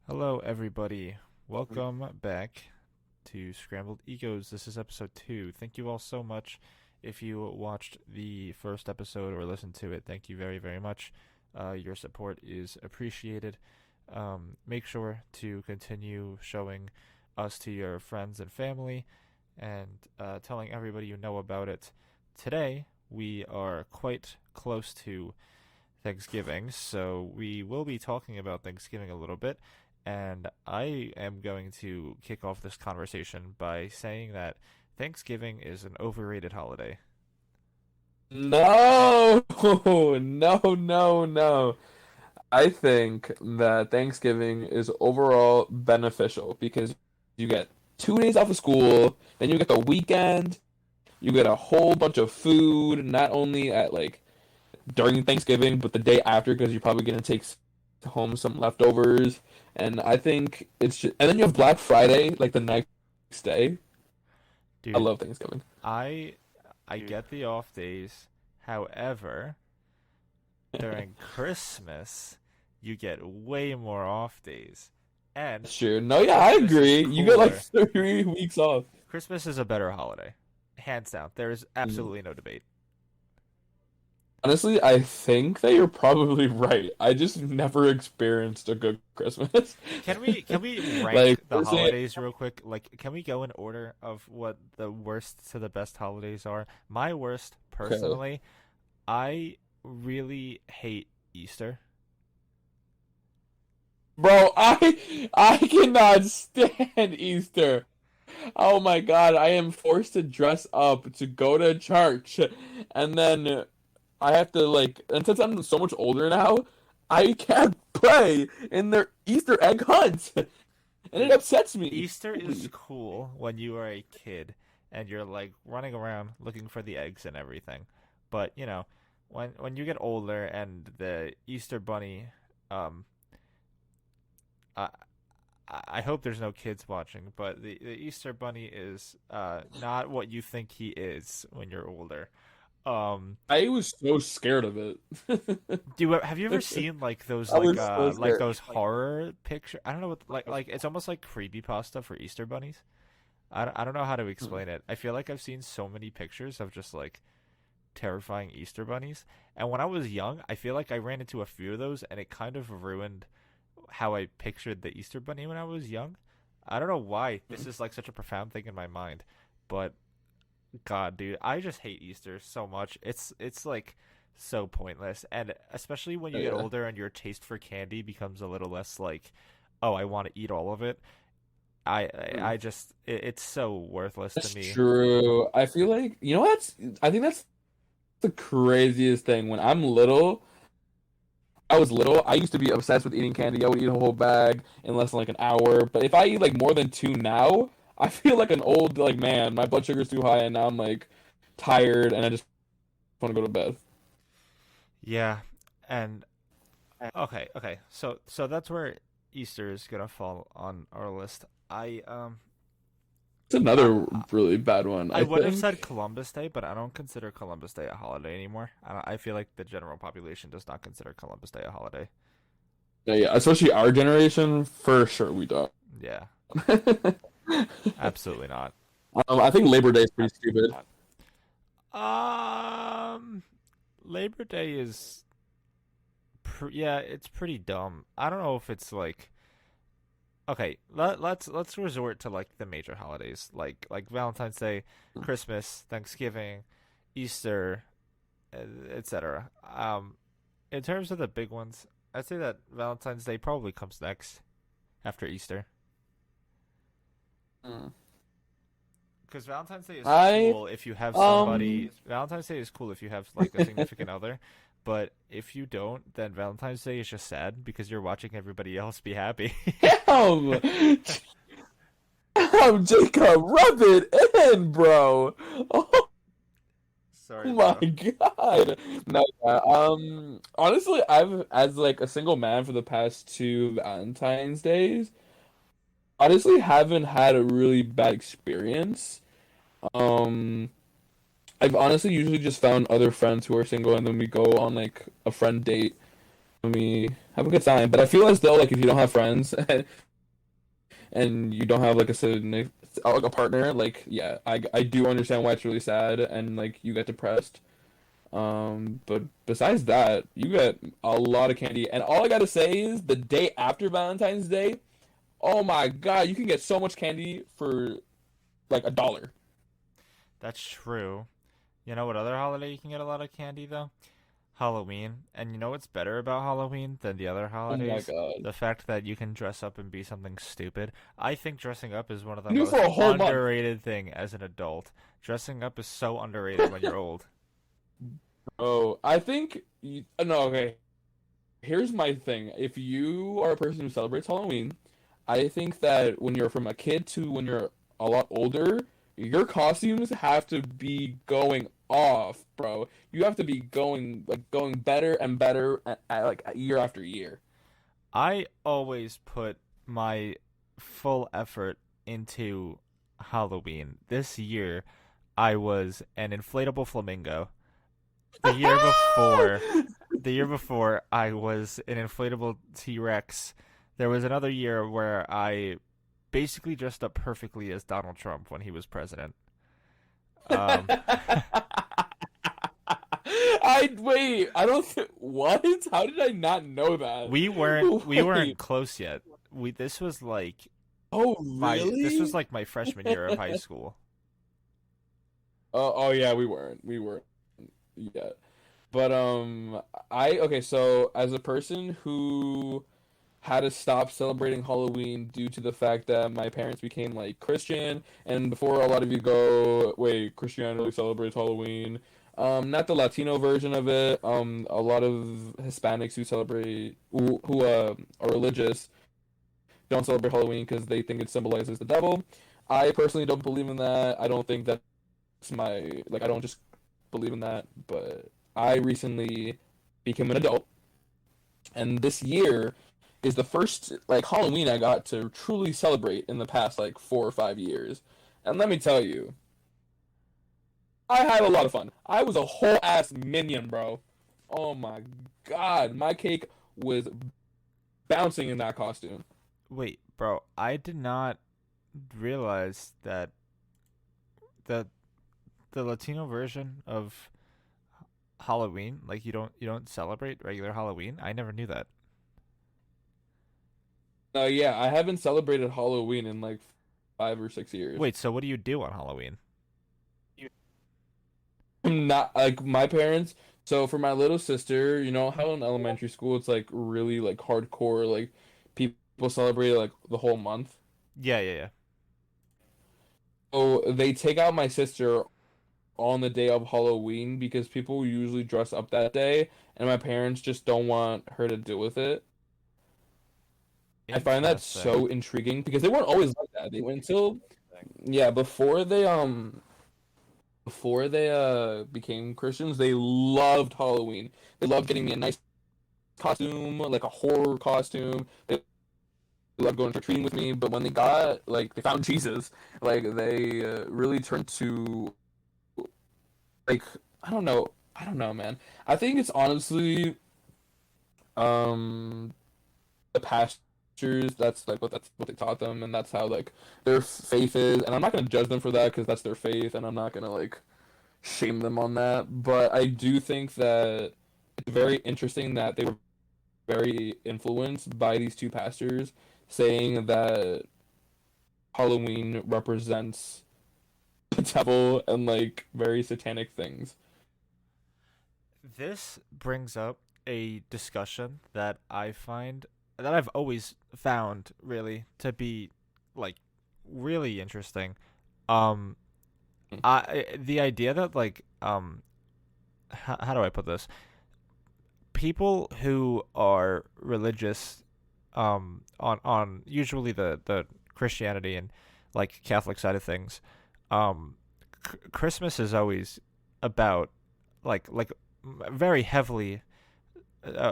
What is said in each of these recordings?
Hello, everybody. Welcome back to Scrambled Egos. This is episode 2. Thank you all so much. If you watched the first episode or listened to it, thank you very, very much. Your support is appreciated. Make sure to continue showing us to your friends and family and telling everybody you know about it. Today, we are quite close to Thanksgiving, so we will be talking about Thanksgiving a little bit. And I am going to kick off this conversation by saying that Thanksgiving is an overrated holiday. No, no. I think that Thanksgiving is overall beneficial because you get 2 days off of school, then you get the weekend, you get a whole bunch of food, not only at like during Thanksgiving, but the day after because you're probably gonna take home some leftovers. And I think it's just, and then you have Black Friday, like the next day. I Dude, love Thanksgiving. I I get the off days. However, during Christmas, you get way more off days. And Sure. No, yeah, I Christmas is agree. You get like cooler. 3 weeks off. Christmas is a better holiday. Hands down. There is absolutely no debate. Honestly, I think that you're probably right. I just never experienced a good Christmas. Can we rank Like, the personally, holidays real quick? Like, can we go in order of what the worst to the best holidays are? My worst, okay. personally, I really hate Easter. Bro, I cannot stand Easter. Oh my God, I am forced to dress up to go to church. And then I have to like, and since I'm so much older now, I can't play in their Easter egg hunt. And it Dude, upsets me. Easter is cool when you are a kid and you're like running around looking for the eggs and everything. But, when you get older and the Easter bunny, um, I I hope there's no kids watching, but the Easter bunny is not what you think he is when you're older. Um, I was so scared of it. have you ever seen like those I was so like scared. those horror picture? I don't know what like it's almost like creepypasta for Easter bunnies. I don't know how to Hmm. explain it. I feel like I've seen so many pictures of just like terrifying Easter bunnies. And when I was young, I feel like I ran into a few of those and it kind of ruined how I pictured the Easter bunny when I was young. I don't know why this is like such a profound thing in my mind, but God, dude, I just hate Easter so much. It's like so pointless, and especially when you get Yeah, older and your taste for candy becomes a little less like, oh, I want to eat all of it. I just it's so worthless to that's me. true. I feel like you know what's. I think that's the craziest thing. When I was little. I used to be obsessed with eating candy. I would eat a whole bag in less than like an hour. But if I eat like more than two now, I feel like an old like man. My blood sugar's too high, and now I'm like tired, and I just want to go to bed. Yeah, and okay, so that's where Easter is gonna fall on our list. It's another I really bad one, I I would have said think. Columbus Day, but I don't consider Columbus Day a holiday anymore. I feel like the general population does not consider Columbus Day a holiday. Yeah, yeah. Especially our generation, for sure we don't. Yeah, absolutely not. I think Labor Day is pretty stupid. Um, Labor Day is, yeah, it's pretty dumb. I don't know if it's like okay. Let's resort to like the major holidays, like Valentine's Day, Christmas, Thanksgiving, Easter, etc. In terms of the big ones, I'd say that Valentine's Day probably comes next after Easter. Mm. Because Valentine's Day is I cool if you have um somebody. Valentine's Day is cool if you have like a significant other, but if you don't, then Valentine's Day is just sad because you're watching everybody else be happy. damn, damn, Jacob, rub it in, bro. Oh Sorry, my bro. God. No, yeah, honestly, I've as like a single man for the past two Valentine's days, honestly haven't had a really bad experience. Um, I've honestly usually just found other friends who are single and then we go on like a friend date. me have a good time. But I feel as though like if you don't have friends and you don't have like like a partner, like yeah, I do understand why it's really sad and like you get depressed. But besides that, you get a lot of candy. And all I gotta say is the day after Valentine's Day, oh my God, you can get so much candy for like $1. That's true. You know what other holiday you can get a lot of candy though? Halloween. And you know what's better about Halloween than the other Oh my holidays? God. The fact that you can dress up and be something stupid. I think dressing up is one of the You do for most a whole month. underrated thing as an adult. Dressing up is so underrated when you're old. Oh, I think no, okay. Here's my thing. If you are a person who celebrates Halloween, I think that when you're from a kid to when you're a lot older, your costumes have to be going off, bro. You have to be going better and better like year after year. I always put my full effort into Halloween. This year, I was an inflatable flamingo. The year before, the year before, I was an inflatable T-Rex. There was another year where I basically dressed up perfectly as Donald Trump when he was president. Um, I wait. I don't. What? How did I not know that? we weren't Wait. close yet. We this was like Oh, this was really? like my freshman year of high school. Oh yeah, we weren't yet. But I okay. So as a person who had to stop celebrating Halloween due to the fact that my parents became like Christian, and before a lot of you go, wait, Christianity celebrates Halloween. Not the Latino version of it. A lot of Hispanics who are religious don't celebrate Halloween because they think it symbolizes the devil. I personally don't believe in that. I don't think that's my like. I don't just believe in that. But I recently became an adult, and this year is the first like Halloween I got to truly celebrate in the past like 4 or 5 years. And let me tell you, I had a lot of fun. I was a whole ass minion, bro. Oh my God, my cake was bouncing in that costume. Wait, bro, I did not realize that the the Latino version of Halloween, like you don't celebrate regular Halloween. I never knew that. Yeah, I haven't celebrated Halloween in like 5 or 6 years. Wait, so what do you do on Halloween? I'm not like my parents. So for my little sister, you know how in elementary school it's like really like hardcore, like people celebrate like the whole month. Yeah, yeah, yeah. So they take out my sister on the day of Halloween because people usually dress up that day, and my parents just don't want her to deal with it. I find that Interesting. so intriguing because they weren't always like that. They went until yeah, before they became Christians, they loved Halloween. They loved getting me a nice costume, like a horror costume. They loved going trick or treating with me. But when they found Jesus, like they really turned to like I don't know, man. I think it's honestly um the pastors. That's what they taught them, and that's how like their faith is. And I'm not gonna judge them for that because that's their faith, and I'm not gonna like shame them on that. But I do think that it's very interesting that they were very influenced by these two pastors saying that Halloween represents the devil and like very satanic things. This brings up a discussion that I've always found really to be like really interesting. Um, I the idea that like how do I put this? People who are religious on usually the Christianity and like Catholic side of things, um Christmas is always about like very heavily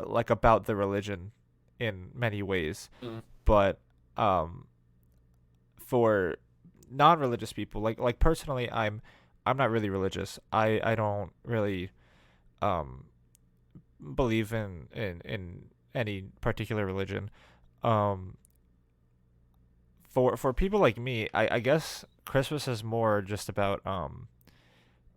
like about the religion in many ways, Mm. but um for non-religious people, like personally, I'm not really religious. I don't really um believe in any particular religion. Um, for people like me, I guess Christmas is more just about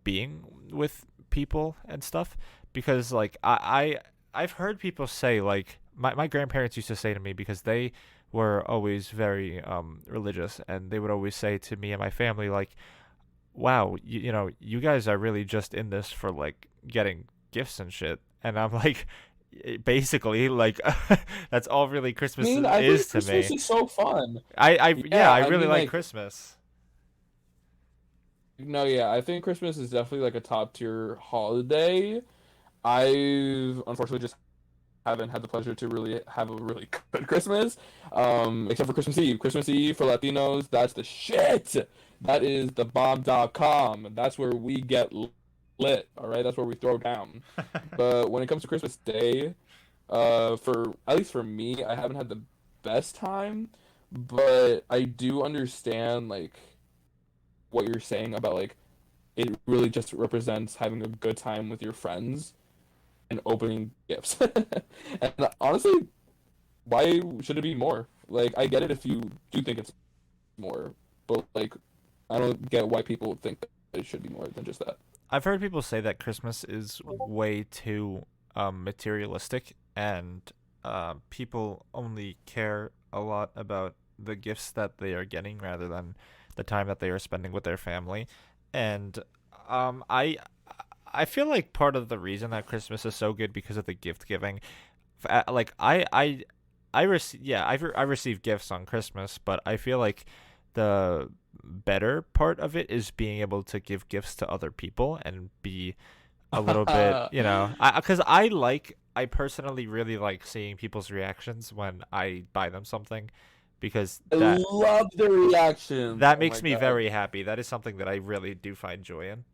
being with people and stuff because like I've heard people say like my grandparents used to say to me because they were always very religious and they would always say to me and my family like wow you know you guys are really just in this for like getting gifts and shit and I'm like basically like that's all really I Christmas mean, I is think to Christmas me. is so fun. Yeah, Yeah, I I really mean, like like, Christmas. no, yeah, I think Christmas is definitely like a top tier holiday. I've unfortunately just haven't had the pleasure to really have a really good Christmas, except for Christmas Eve. Christmas Eve for Latinos, that's the shit. That is the bomb.com. That's where we get lit, all right? That's where we throw down. But when it comes to Christmas Day, for at least for me, I haven't had the best time, but I do understand like what you're saying about like it really just represents having a good time with your friends and opening gifts. And honestly, why should it be more? Like, I get it if you do think it's more, but like, I don't get why people think that it should be more than just that. I've heard people say that Christmas is way too materialistic, and people only care a lot about the gifts that they are getting rather than the time that they are spending with their family. And I feel like part of the reason that Christmas is so good because of the gift giving. Like I receive gifts on Christmas, but I feel like the better part of it is being able to give gifts to other people and be a little bit, you know, because I personally really like seeing people's reactions when I buy them something because I love the reactions. that Oh my makes me God. very happy. That is something that I really do find joy in.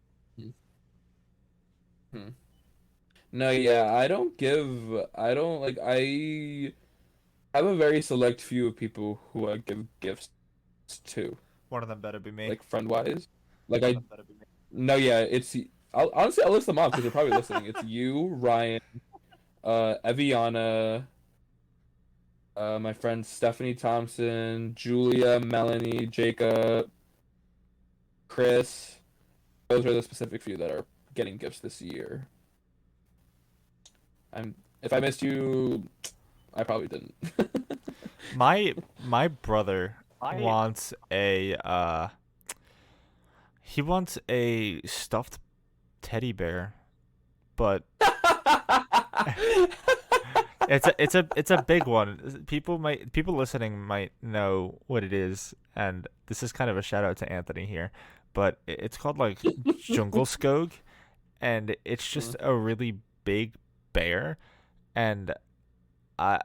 Hmm. No, yeah, I don't like, I have a very select few of people who I give gifts to, One of them better be me. like friend wise. Like, no, yeah, honestly, I'll list them off because they're probably listening. It's you, Ryan, Eviana, my friend Stephanie Thompson, Julia, Melanie, Jacob, Chris. Those are the specific few that are getting gifts this year. If I missed you, I probably didn't. My brother wants a he wants a stuffed teddy bear, but it's a big one. People listening might know what it is, and this is kind of a shout out to Anthony here, but it's called like Jungle Skog, and it's just a really big bear, and I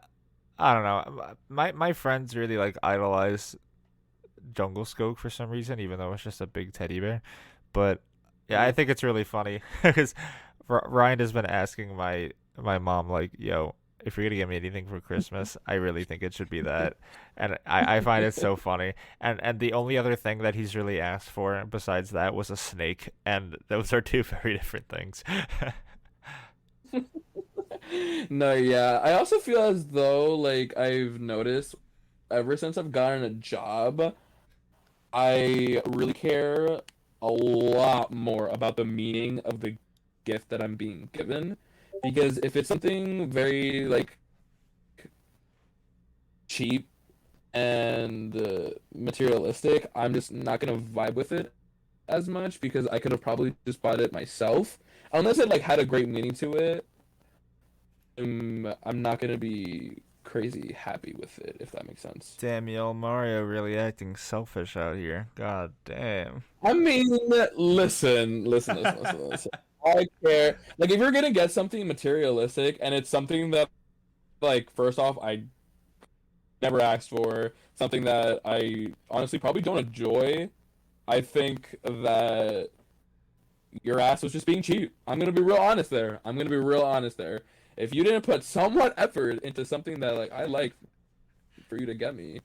I don't know. My friends really like idolize Jungle Skog for some reason, even though it's just a big teddy bear. But yeah, I Mm. think it's really funny because Ryan has been asking my mom like, "Yo, if you're gonna get me anything for Christmas, I really think it should be that," and I find it so funny. And the only other thing that he's really asked for besides that was a snake, and those are two very different things. No, yeah. I also feel as though like I've noticed ever since I've gotten a job, I really care a lot more about the meaning of the gift that I'm being given. Because if it's something very like cheap and materialistic, I'm just not gonna vibe with it as much because I could have probably just bought it myself. Unless it like had a great meaning to it, I'm not gonna be crazy happy with it, if that makes sense. Damn, yo, Mario really acting selfish out here. God damn. I mean, listen. I care. Like, if you're gonna get something materialistic and it's something that, like, first off, I never asked for, something that I honestly probably don't enjoy, I think that your ass was just being cheap. I'm gonna be real honest there. I'm gonna be real honest there. If you didn't put somewhat effort into something that, like, I like for you to get me,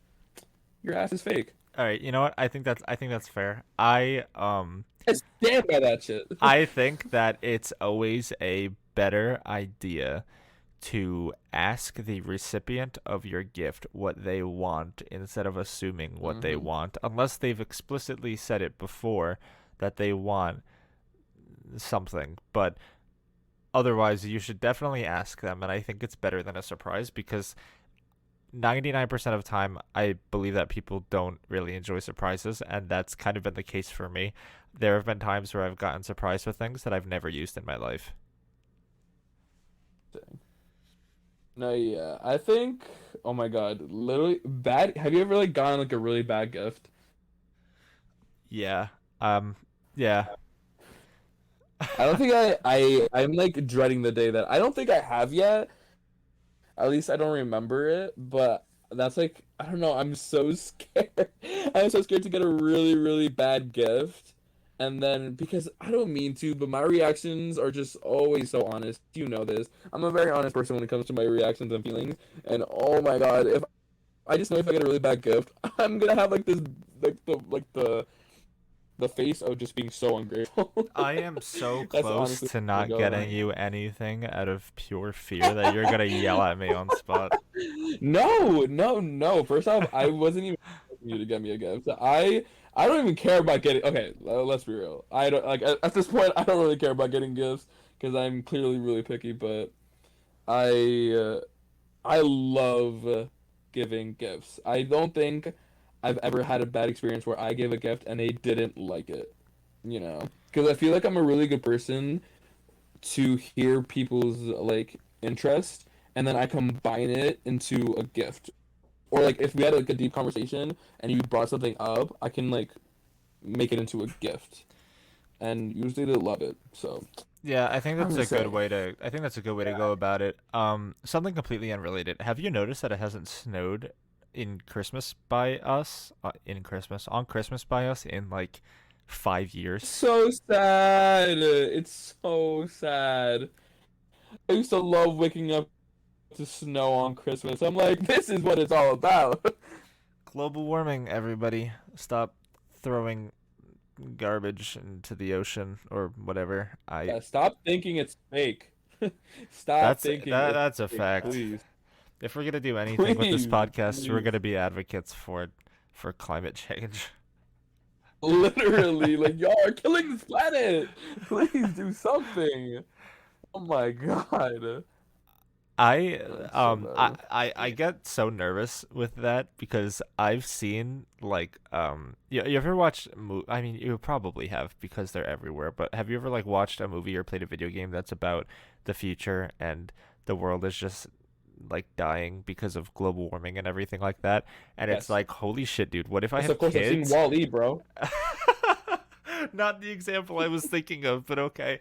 your ass is fake. All right, you know what? I think that's fair. I stand by that shit. I think that it's always a better idea to ask the recipient of your gift what they want instead of assuming what they Mm-hmm. want, unless they've explicitly said it before that they want something. But otherwise, you should definitely ask them, and I think it's better than a surprise because 99% of the time, I believe that people don't really enjoy surprises, and that's kind of been the case for me. There have been times where I've gotten surprised with things that I've never used in my life. No, yeah. I think, oh my God, literally bad. Have you ever like gotten like a really bad gift? Yeah. Um, yeah. I don't think I'm like dreading the day that I don't think I have yet. At least I don't remember it, but that's like I don't know, I'm so scared. I'm so scared to get a really, really bad gift. And then because I don't mean to, but my reactions are just always so honest. You know this. I'm a very honest person when it comes to my reactions and feelings. And oh my God, if I just know if I get a really bad gift, I'm gonna have like this like the face of just being so ungrateful. I am so That's close honestly to gonna not go. getting you anything out of pure fear that you're gonna yell at me on spot. No, no, no. First off, I wasn't even expecting you to get me a gift. I don't even care about getting. Okay, let's be real. I don't like at this point. I don't really care about getting gifts because I'm clearly really picky. But I I love giving gifts. I don't think I've ever had a bad experience where I gave a gift and they didn't like it. You know, because I feel like I'm a really good person to hear people's like interest and then I combine it into a gift. Or like if we had like a deep conversation and you brought something up, I can like make it into a gift. And usually they love it. So Yeah, I think I'm that's a just good saying. way to I think that's a good way to go about it. Something completely unrelated. Have you noticed that it hasn't snowed in Christmas by us in Christmas on Christmas by us in like 5 years? So sad. It's so sad. I used to love waking up to snow on Christmas. I'm like, this is what it's all about. Global warming, everybody. Stop throwing garbage into the ocean or whatever. I Yeah, stop thinking it's fake. Stop That's thinking that it's that's a fake, fact. please. If we're gonna do anything with this Please, podcast, we're please. gonna be advocates for climate change. Literally, like y'all are killing this planet. Please do something. Oh my God. I That's so bad. I get so nervous with that because I've seen like you ever watched I mean you probably have because they're everywhere, but have you ever like watched a movie or played a video game that's about the future and the world is just like dying because of global warming and everything like that, and it's Yes. like holy shit, dude, what if I Yes, have of course I've seen kids? Wall-E, bro. Not the example I was thinking of, but okay.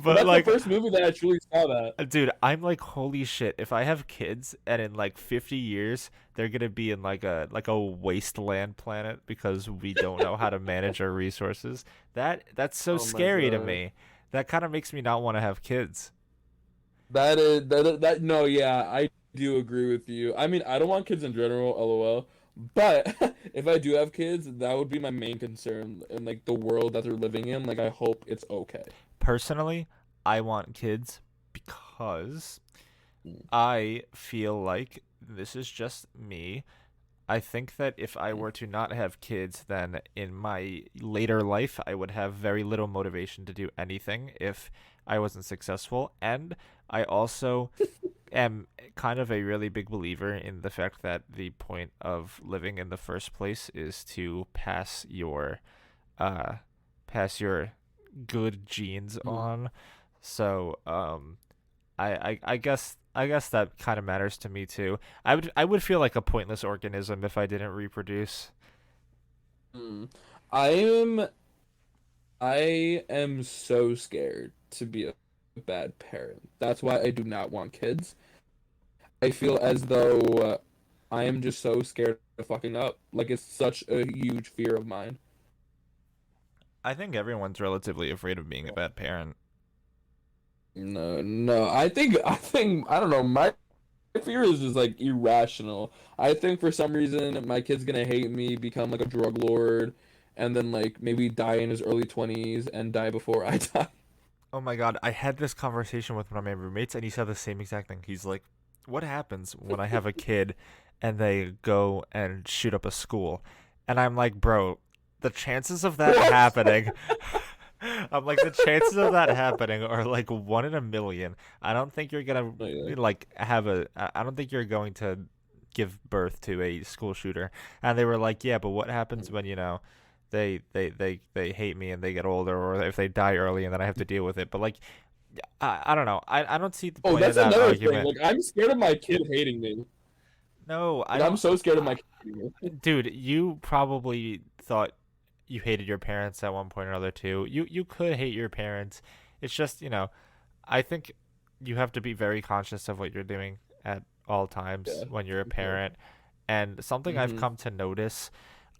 But But that's the like, first movie that I truly saw that. dude, I'm like, holy shit! If I have kids and in like 50 years they're gonna be in like a wasteland planet because we don't know how to manage our resources, that's so Oh my scary to God. me. That kind of makes me not want to have kids. That no, yeah, I do agree with you. I mean, I don't want kids in general, LOL. But if I do have kids, that would be my main concern in like the world that they're living in. Like I hope it's okay. Personally, I want kids because Mm, I feel like this is just me. I think that if I mm. were to not have kids, then in my later life, I would have very little motivation to do anything if I wasn't successful. And I also am kind of a really big believer in the fact that the point of living in the first place is to uh, pass your good genes Mm. on. So, I guess that kind of matters to me too. I would feel like a pointless organism if I didn't reproduce. Mm. I am I am so scared to be a bad parent. That's why I do not want kids. I feel as though I am just so scared of fucking up. Like it's such a huge fear of mine. I think everyone's relatively afraid of being a bad parent. No, no. I think I don't know. My fear is just like irrational. I think for some reason my kid's gonna hate me, become like a drug lord, and then like maybe die in his early 20s and die before I die. Oh my God, I had this conversation with one of my roommates, and he said the same exact thing. He's like, "What happens when I have a kid and they go and shoot up a school?" And I'm like, "Bro, the chances of that What? happening." I'm like, the chances of that happening are like 1 in a million. I don't think you're gonna Oh, yeah. like have a. I don't think you're going to give birth to a school shooter. And they were like, "Yeah, but what happens when they hate me and they get older, or if they die early and then I have to deal with it?" But like, I don't know. I don't see the Oh, point of that's that another thing. argument. Like, I'm scared of my kid hating me. No, I Like, I'm don't. so scared of Uh, my kid hating me. Dude, you probably thought you hated your parents at one point or another too. You could hate your parents. It's just, I think you have to be very conscious of what you're doing at all times Yeah, when you're a for sure. parent. And something I've Hmm. come to notice,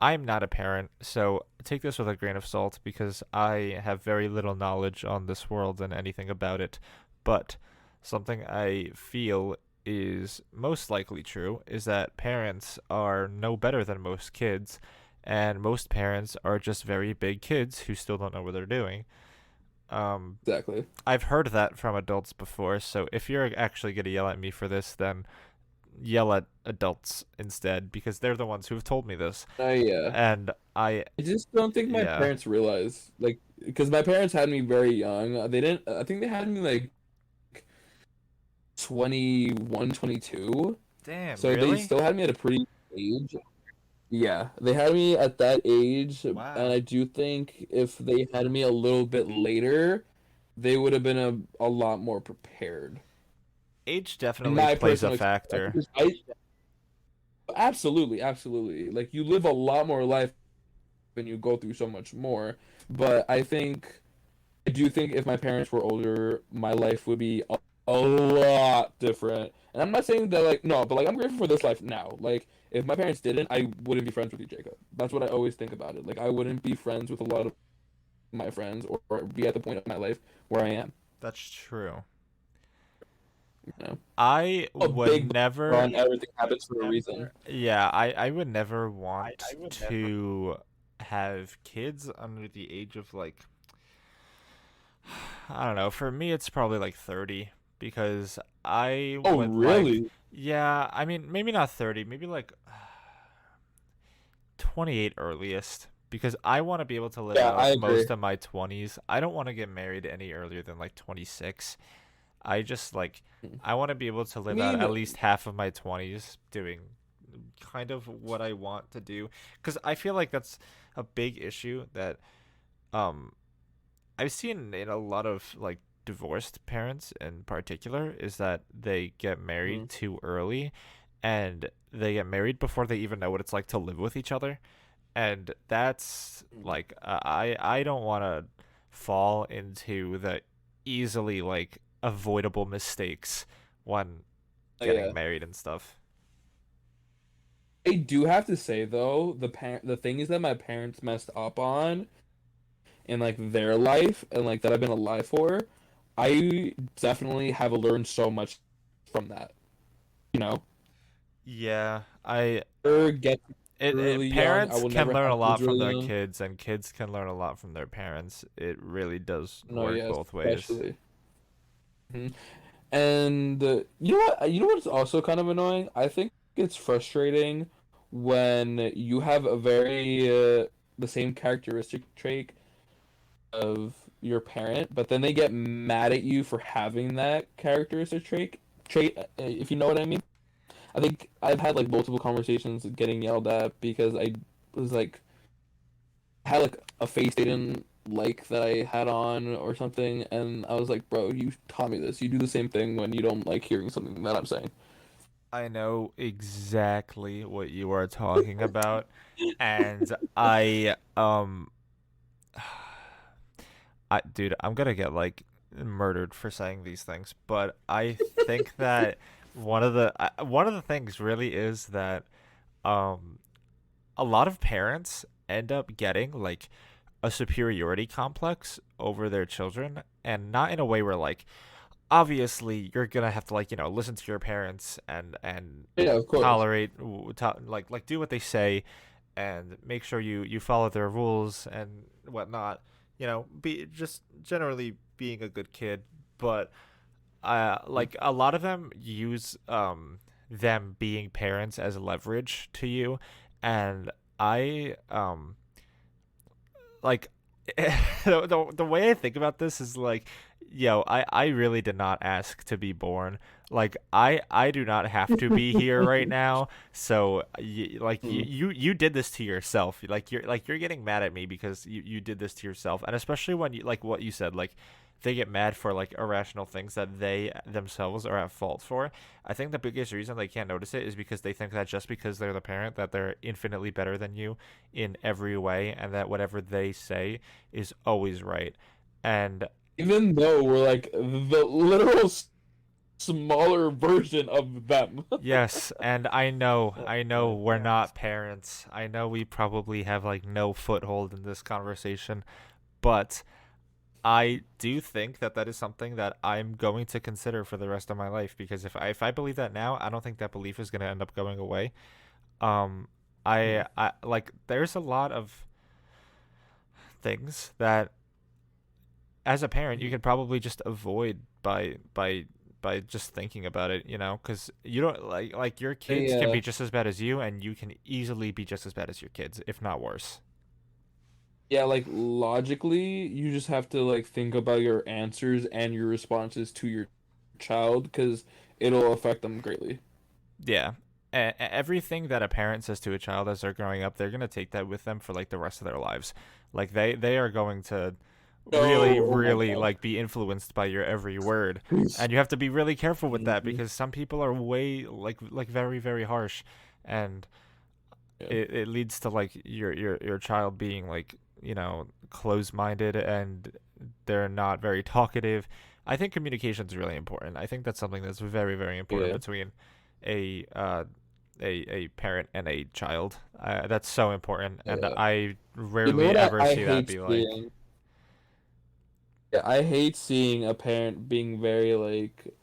I'm not a parent, so take this with a grain of salt because I have very little knowledge on this world and anything about it. But something I feel is most likely true is that parents are no better than most kids, and most parents are just very big kids who still don't know what they're doing. Um, Exactly. I've heard that from adults before, so if you're actually going to yell at me for this, then yell at adults instead because they're the ones who've told me this. Yeah. And I just don't think my yeah. parents realize, like, because my parents had me very young. They didn't, I think they had me like 21, 22. Damn, So they really? still had me at a pretty age. Yeah, they had me at that age, and Wow. I do think if they had me a little bit later, they would have been a lot more prepared. Age In definitely my plays a personal experience, factor. because I absolutely, absolutely, like you live a lot more life and you go through so much more. But I do think if my parents were older, my life would be a lot different. And I'm not saying that like no, but like I'm grateful for this life now. Like if my parents didn't, I wouldn't be friends with you, Jacob. That's what I always think about it. Like I wouldn't be friends with a lot of my friends or be at the point of my life where I am. That's true. You know, I a would big never, run. Everything happens for a reason. yeah, I would never want to have kids under the age of like, I don't know. For me, it's probably like 30 because I Oh, would like, really? yeah, I mean, maybe not 30, maybe like 28 earliest because I want to be able to live Yeah, I out agree. most of my 20s. I don't want to get married any earlier than like 26. I just like I want to be able to I live out mean, at least half of my 20s doing kind of what I want to do cuz I feel like that's a big issue that um I've seen in a lot of like divorced parents in particular is that they get married mhm. too early and they get married before they even know what it's like to live with each other, and that's like I don't want to fall into the easily like avoidable mistakes when getting Yeah. married and stuff. I do have to say though, the things that my parents messed up on in like their life and like that I've been alive for, I definitely have learned so much from that. You know, Yeah, I never get really young. I parents will can never learn a have kids lot from really their young. kids and kids can learn a lot from their parents. It really does No, work yeah, both ways. especially. Mhm. And you know what? You know what's also kind of annoying? I think it's frustrating when you have a very the same characteristic trait of your parent, but then they get mad at you for having that characteristic trait, if you know what I mean. I think I've had like multiple conversations getting yelled at because I was like had like a face they didn't like that I had on or something, and I was like, bro, you taught me this. You do the same thing when you don't like hearing something that I'm saying. I know exactly what you are talking about, and dude, I'm gonna get like murdered for saying these things, but I think that one of the things really is that um a lot of parents end up getting like a superiority complex over their children, and not in a way where like obviously you're gonna have to like listen to your parents and Yeah, of course. tolerate like do what they say and make sure you follow their rules and whatnot, be just generally being a good kid. But Mm. like a lot of them use them being parents as leverage to you, and I like the way I think about this is like, I really did not ask to be born. Like I do not have to be here right now. So Mm. you did this to yourself. You're getting mad at me because you did this to yourself. And especially when you like what you said, like they get mad for like irrational things that they themselves are at fault for. I think the biggest reason they can't notice it is because they think that just because they're the parent that they're infinitely better than you in every way, and that whatever they say is always right. And Even though we're like the literal smaller version of them. yes, and I know Uh, we're not parents. I know we probably have like no foothold in this conversation, but I do think that that is something that I'm going to consider for the rest of my life, because if I believe that now, I don't think that belief is going to end up going away. Um I like there's a lot of things that as a parent you could probably just avoid by just thinking about it, because you don't like your kids can yeah, be just as bad as you, and you can easily be just as bad as your kids, if not worse. yeah, like logically, you just have to like think about your answers and your responses to your child because it'll affect them greatly. Yeah. Everything that a parent says to a child as they're growing up, they're gonna take that with them for like the rest of their lives. Like they are going to really, No, oh my really God. like be influenced by your every word, and you have to be really careful with that Mhm. because some people are way like very, very harsh, and Yeah, it leads to like your child being like closed-minded, and they're not very talkative. I think communication is really important. I think that's something that's very, very important yeah, between a uh a parent and a child. That's so important, and yeah. I You know rarely what ever I see that hate be like, seeing? Yeah, I hate seeing a parent being very like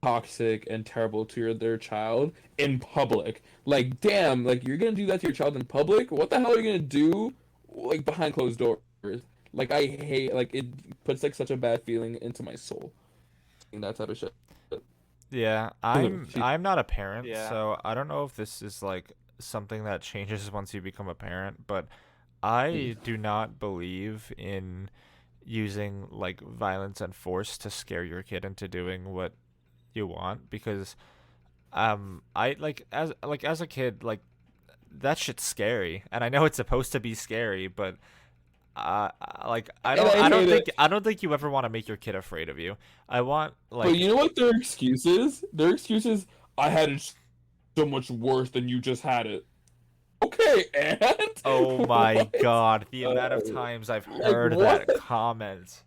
toxic and terrible to their child in public. Like, damn, like you're gonna do that to your child in public? What the hell are you gonna do like behind closed doors? Like I hate like it puts like such a bad feeling into my soul. Seeing that type of shit. yeah, I'm She- I'm not a parent, so I don't know if this is like something that changes once you become a parent, but Mm. I do not believe in using like violence and force to scare your kid into doing what you want, because I like as a kid, like that shit's scary, and I know it's supposed to be scary, but like I And don't I I don't hate think it. I don't think you ever want to make your kid afraid of you. I want But like you know what their excuse is? Their excuse is I had it so much worse than you just had it. Okay, and Oh my what? god, the Uh, amount of times I've like heard what? that comment.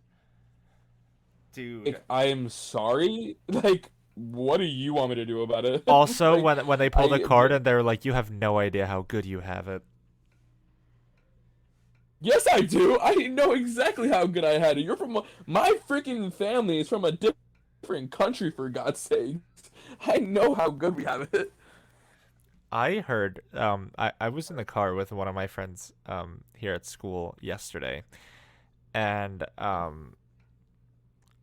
Dude. Like I am sorry. Like what do you want me to do about it? Also, Like when they pull the I card and they're like, "You have no idea how good you have it." yes I do. I know exactly how good I had it. You're from my freaking family is from a different country for God's sake. I know how good we have it. I heard I was in the car with one of my friends here at school yesterday, and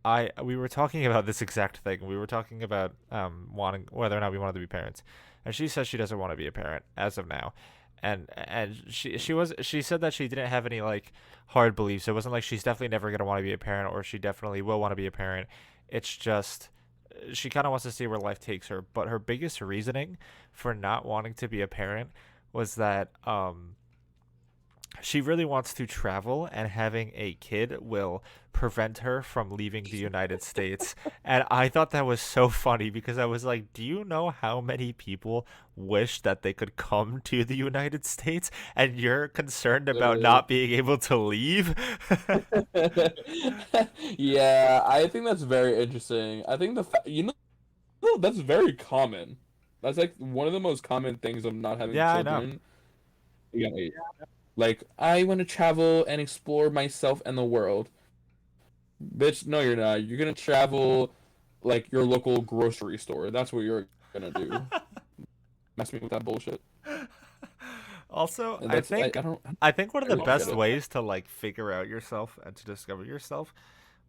I we were talking about this exact thing. We were talking about wanting whether or not we wanted to be parents, and she says she doesn't want to be a parent as of now, and she said that she didn't have any like hard beliefs. It wasn't like she's definitely never gonna want to be a parent, or she definitely will want to be a parent. It's just she kind of wants to see where life takes her. But her biggest reasoning for not wanting to be a parent was that she really wants to travel, and having a kid will prevent her from leaving the United States. And I thought that was so funny because I was like, do you know how many people wish that they could come to the United States, and you're concerned about Literally. not being able to leave? Yeah, I think that's very interesting. I think the fa you know that's very common. That's like one of the most common things of not having Yeah, I know. children. Yeah, like I want to travel and explore myself and the world. Bitch, no, you're not. You're gonna travel like your local grocery store. That's what you're gonna do. Mess me with that bullshit. Also, And I that's think I I think one of I the really don't get best it. ways to like figure out yourself and to discover yourself,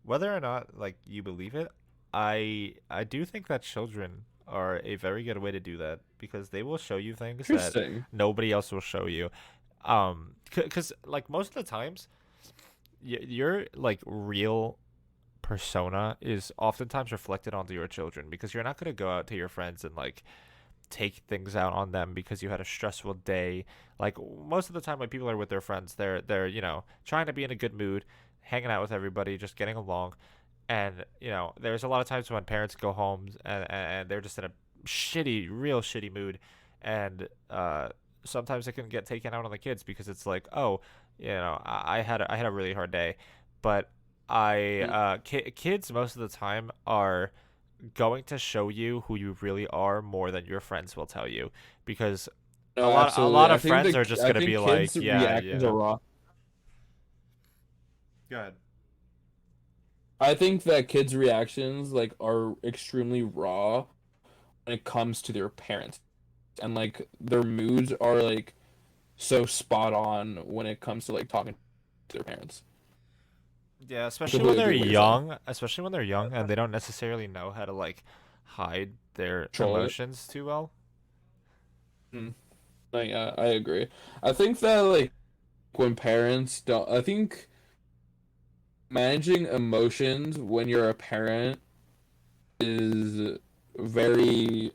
whether or not like you believe it, I do think that children are a very good way to do that because they will show you things that Interesting. nobody else will show you. Because like most of the times, your like real persona is oftentimes reflected onto your children because you're not gonna go out to your friends and like take things out on them because you had a stressful day. Like most of the time when people are with their friends, they're trying to be in a good mood, hanging out with everybody, just getting along. And there's a lot of times when parents go home and they're just in a real shitty mood, and sometimes it can get taken out on the kids because it's like, oh, I had a really hard day, but Mm. kids most of the time are going to show you who you really are more than your friends will tell you because a No, lot a absolutely. lot of friends are just I gonna think be kids' like, yeah, reactions yeah. are raw. Go ahead. I think that kids' reactions like are extremely raw when it comes to their parents, and like their moods are like so spot on when it comes to like talking to their parents. Yeah, I completely agree with what you're saying. especially when they're young and they don't necessarily know how to like hide their Control it. emotions too well. Mm. Like, I agree. I think that like when parents don't, I think managing emotions when you're a parent is very,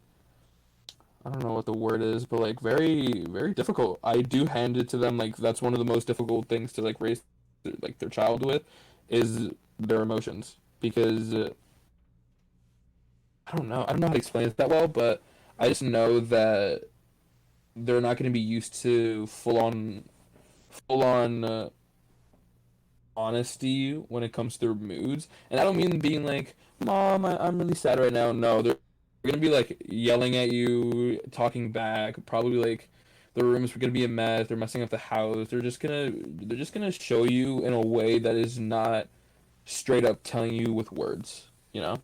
I don't know what the word is, but like very, very difficult. I do hand it to them. Like that's one of the most difficult things to like raise like their child with is their emotions because I don't know how to explain it that well, but I just know that they're not going to be used to full on honesty when it comes to their moods. And I don't mean being like, "Mom, I'm really sad right now." No, they're gonna be like yelling at you, talking back. Probably like the rooms are gonna be a mess. They're messing up the house. They're just gonna show you in a way that is not straight up telling you with words. You know?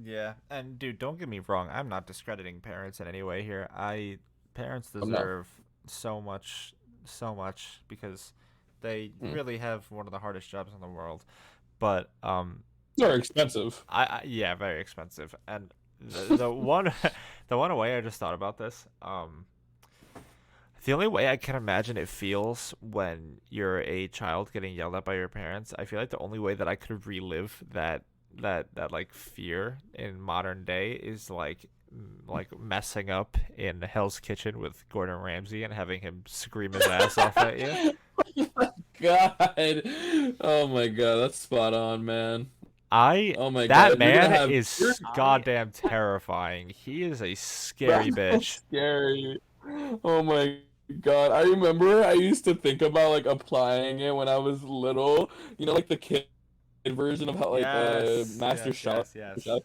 Yeah, and dude, don't get me wrong. I'm not discrediting parents in any way here. Parents No. deserve so much, so much because they Mm. really have one of the hardest jobs in the world. But They're expensive. yeah, very expensive. And the one, the one way I just thought about this. The only way I can imagine it feels when you're a child getting yelled at by your parents, I feel like the only way that I could relive that like fear in modern day is like messing up in Hell's Kitchen with Gordon Ramsay and having him scream his ass off at you. God. Oh my God, that's spot on, man. I Oh my That God, man you're is goddamn terrifying. He is a scary that's so bitch. scary. Oh my God. I remember I used to think about like applying it when I was little. You know, like the kid version of how like Yes, Master yes, Chef. yes, yes. Chef.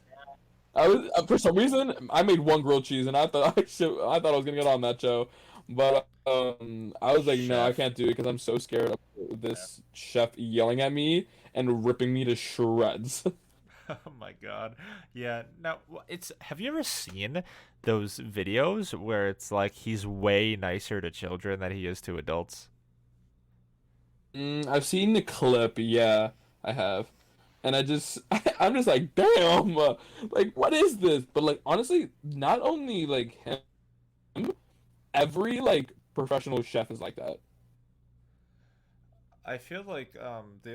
I was for some reason I made one grilled cheese and I thought I was gonna get on that show, but I was like no I Chef. can't do it because I'm so scared of this chef yelling at me and ripping me to shreds. Oh my god. Yeah. Now, it's have you ever seen those videos where it's like he's way nicer to children than he is to adults? I've seen the clip, yeah, I have, and I'm just like damn, like what is this? But like honestly, not only like him, every like professional chef is like that. I feel like the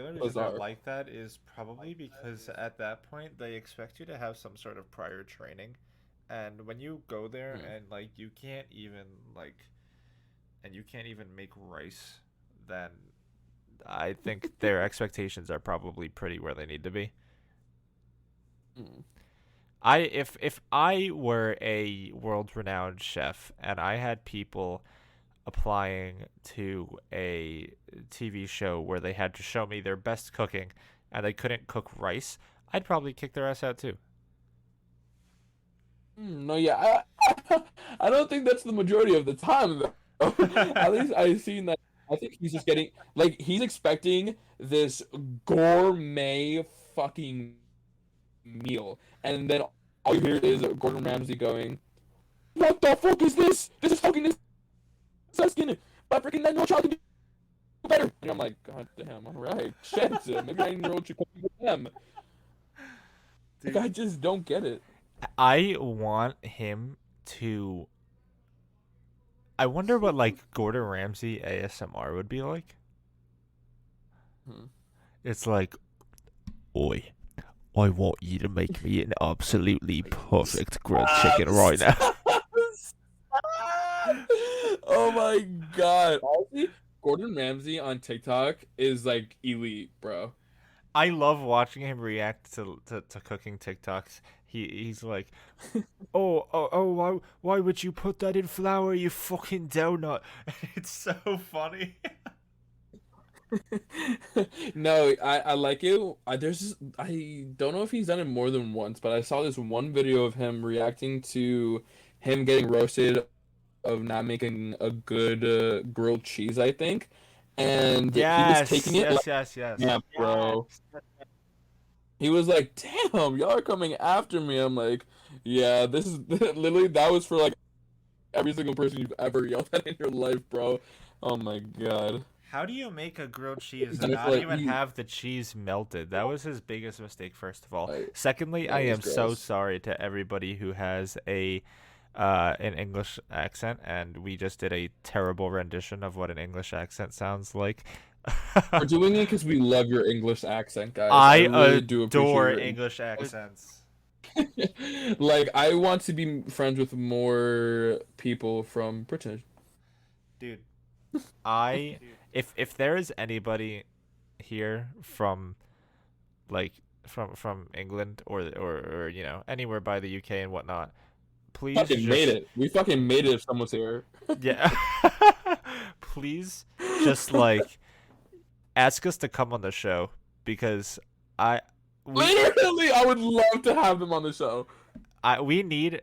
only reason they're Bizarre. like that is probably because at that point they expect you to have some sort of prior training. And when you go there Mm. and like you can't even make rice, then I think their expectations are probably pretty where they need to be. Mm. If I were a world renowned chef and I had people applying to a TV show where they had to show me their best cooking and they couldn't cook rice, I'd probably kick their ass out too. No, yeah, I don't think that's the majority of the time though. At least I've seen that. I think he's just getting like he's expecting this gourmet fucking meal, and then all you hear is Gordon Ramsay going, "What the fuck is this? This is fucking disgusting. My freaking 10-year-old child can do better. And I'm like, God damn, all right, shit. Maybe 9-year-old should come with them. Like, Dude, I just don't get it. I want him to. I wonder what like Gordon Ramsay ASMR would be like. Hmm. It's like, oi, I want you to make me an absolutely perfect grilled chicken right now. Stop. Oh my God. Honestly, Gordon Ramsay on TikTok is like elite, bro. I love watching him react to cooking TikToks. He's like, why would you put that in flour, you fucking donut? It's so funny. No, I like it. I don't know if he's done it more than once, but I saw this one video of him reacting to him getting roasted of not making a good grilled cheese, I think. And he was taking Yes, it like, yes, yes, yes. yeah, bro. He was like, "Damn, y'all are coming after me." I'm like, "Yeah, this is literally that was for like every single person you've ever yelled at in your life, bro." Oh my God. How do you make a grilled He's cheese and done it for not like even have the cheese melted? That was his biggest mistake, first of all. like Secondly, I that was am so gross. sorry to everybody who has an English accent, and we just did a terrible rendition of what an English accent sounds like. We're doing it because we love your English accent, guys. I I really do appreciate adore your English accents. like I want to be friends with more people from Britain. Dude, I if there is anybody here from like from England or you know anywhere by the UK and whatnot, please Fucking made just it. We fucking made it if someone's here. yeah, please just like ask us to come on the show because I we Literally, I would love to have them on the show. we need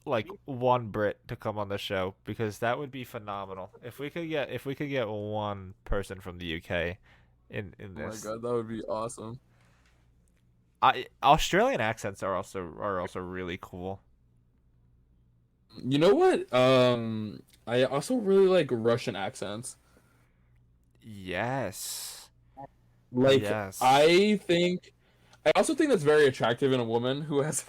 like one Brit to come on the show because that would be phenomenal. If we could get one person from the UK in Oh my this. God, that would be awesome. Australian accents are also really cool. You know what? I also really like Russian accents. Yes. Like, Yes. I also think that's very attractive in a woman who has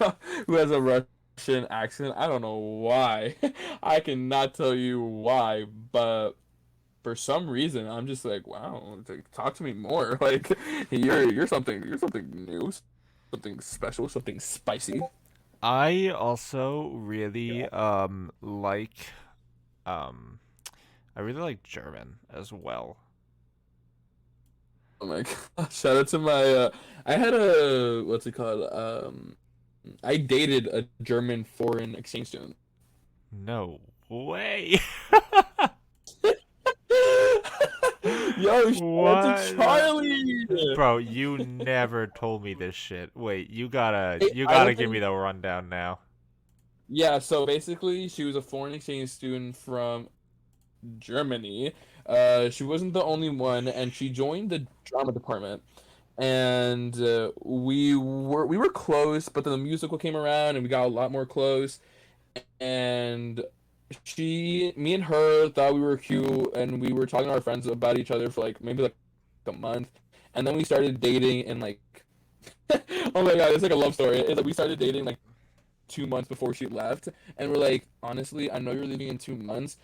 who has a Russian accent. I don't know why. I cannot tell you why, but for some reason I'm just like, wow, like, talk to me more. Like you're something new, something special, something spicy. I also really like um I really like German as well. Oh my God. Shout out to my I had a what's it called? I dated a German foreign exchange student. No way. Yo, shout out to What? Charlie. Bro, you never told me this shit. Wait, you gotta Hey, you I gotta don't give me think. the rundown now. Yeah, so basically, she was a foreign exchange student from Germany. She wasn't the only one, and she joined the drama department. And we were close, but then the musical came around, and we got a lot more close. And me and her thought we were cute, and we were talking to our friends about each other for like maybe like a month, and then we started dating, and like, oh my God, it's like a love story. It's like we started dating like 2 months before she left, and we're like, honestly, I know you're leaving in 2 months,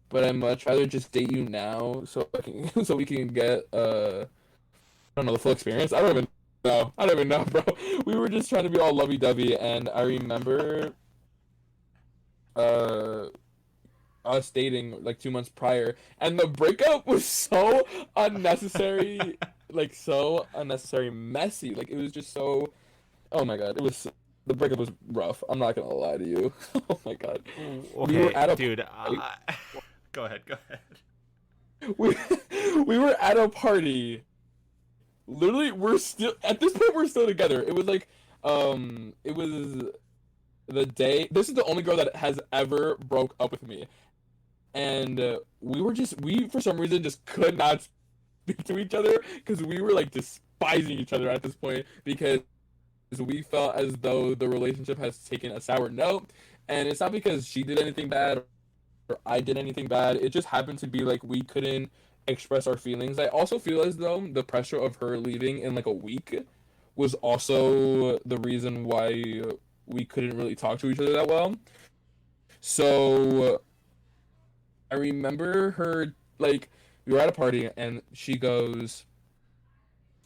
but I'd much rather just date you now, so I can, so we can get I don't know, the full experience. I don't even know. I don't even know, bro. We were just trying to be all lovey-dovey, and I remember uh us dating like 2 months prior, and the breakup was so unnecessary, like so unnecessary messy. Like it was just so. Oh my God, the breakup was rough. I'm not gonna lie to you. Oh my God, we were Okay, at a dude. party. Go ahead. Go ahead. We we were at a party. Literally, we're still at this point. We're still together. It was like, it was the day. This is the only girl that has ever broke up with me, and we for some reason just could not speak to each other because we were like despising each other at this point because we felt as though the relationship has taken a sour note, and it's not because she did anything bad I did anything bad. It just happened to be like we couldn't express our feelings. I also feel as though the pressure of her leaving in like a week was also the reason why we couldn't really talk to each other that well. So I remember her like we were at a party and she goes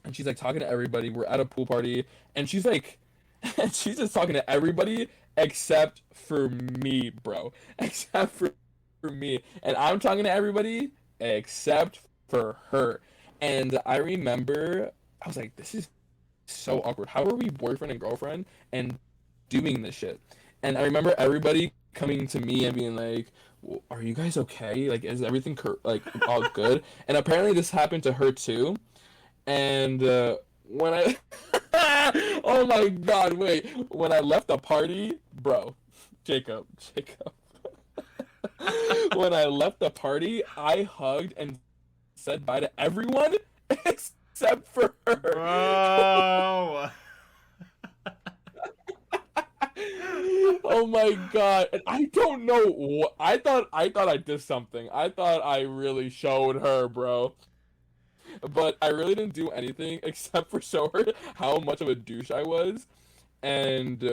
and she's like talking to everybody. We're at a pool party and she's like and she's just talking to everybody except for me, bro. Except for me. And I'm talking to everybody except for her. And I remember I was like, this is so awkward. How are we boyfriend and girlfriend and doing this shit? And I remember everybody coming to me and being like, well, are you guys okay? Like, is everything like all good? And apparently this happened to her too. And when I, oh my God, wait, when I left the party, bro, Jacob, when I left the party, I hugged and said bye to everyone except for her. Bro. Oh my God. And I don't know what I thought I did something. I thought I really showed her, bro. But I really didn't do anything except for show her how much of a douche I was. And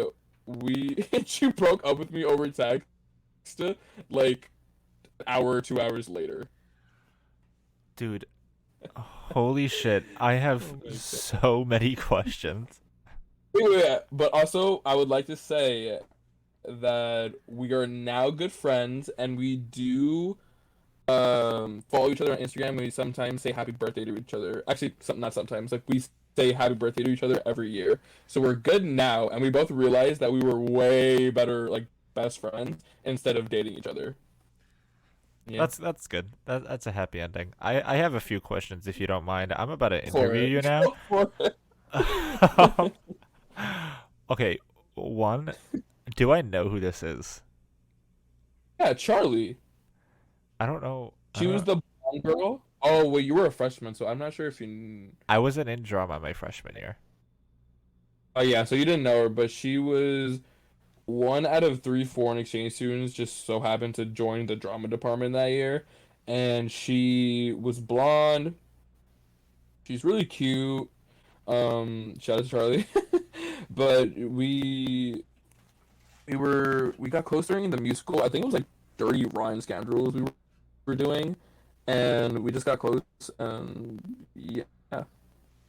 she broke up with me over text like an hour or 2 hours later. Dude, holy shit. I have Oh my God. so many questions. Yeah, but also I would like to say that we are now good friends and we do follow each other on Instagram. We sometimes say happy birthday to each other. Actually, not sometimes. Like we say happy birthday to each other every year. So we're good now, and we both realized that we were way better like best friends instead of dating each other. Yeah. That's good. That's a happy ending. I have a few questions if you don't mind. I'm about to For interview it. you now. For it. Okay, one, do I know who this is? Yeah, Charlie. I don't know. She was the blonde girl. Oh, well, you were a freshman, so I'm not sure if you. I wasn't in drama my freshman year. Oh yeah, so you didn't know her, but she was one out of three foreign exchange students. Just so happened to join the drama department that year, and she was blonde. She's really cute. Shout out to Charlie. But we got close during the musical. I think it was like Dirty Rhyme Scoundrels were doing, and we just got close. Yeah,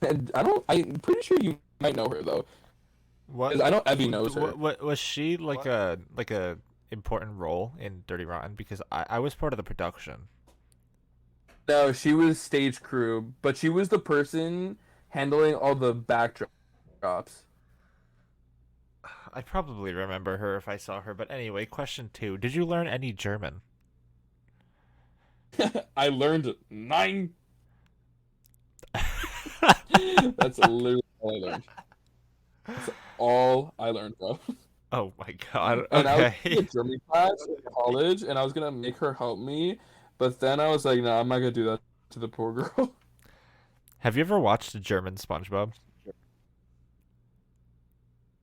and I'm pretty sure you might know her though. 'Cause What I know Evie knows her. what was she like a important role in Dirty Rotten? Because I was part of the production. No, she was stage crew, but she was the person handling all the backdrops. I'd probably remember her if I saw her, but anyway, question two. Did you learn any German? I learned 9. That's literally all I learned. That's all I learned, bro. Oh my god. And I was in a Okay. German class in college, and I was gonna make her help me, but then I was like, no, I'm not gonna do that to the poor girl. Have you ever watched a German SpongeBob?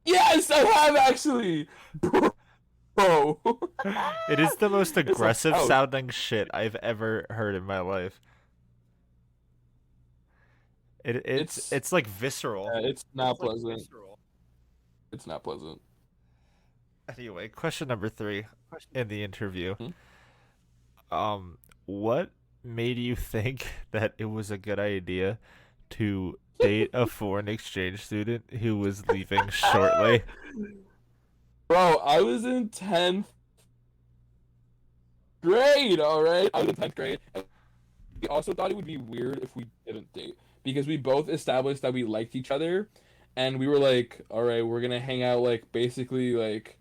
Yes, I have actually, bro. It is the most It's like, aggressive oh, sounding shit I've ever heard in my life. It's like visceral. yeah, it's not pleasant. It's not pleasant. Anyway, question number three in the interview. Hmm? What made you think that it was a good idea to date a foreign exchange student who was leaving shortly? Bro, I was in 10th grade, all right? I was in 10th grade. And we also thought it would be weird if we didn't date because we both established that we liked each other and we were like, all right, we're gonna hang out like basically like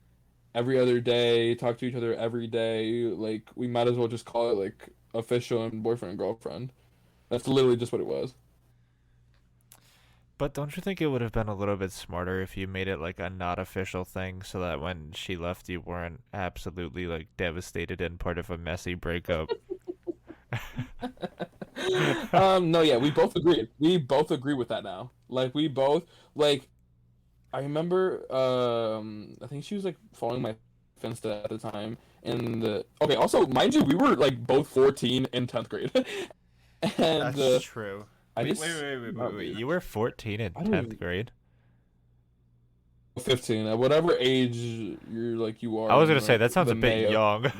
every other day, talk to each other every day. Like we might as well just call it like official and boyfriend and girlfriend. That's literally just what it was. But don't you think it would have been a little bit smarter if you made it like a not official thing so that when she left you weren't absolutely like devastated and part of a messy breakup? No, yeah, we both agreed. We both agree with that now. Like we both like I remember I think she was like following my instead at the time. And okay, also mind you, we were like both 14 in 10th grade, and That's true. I Wait, wait, just wait, wait, wait, not wait. weird. You were 14 in I don't 10th even grade? 15 at whatever age you're like you I are was in gonna say like that sounds the a bit May of young.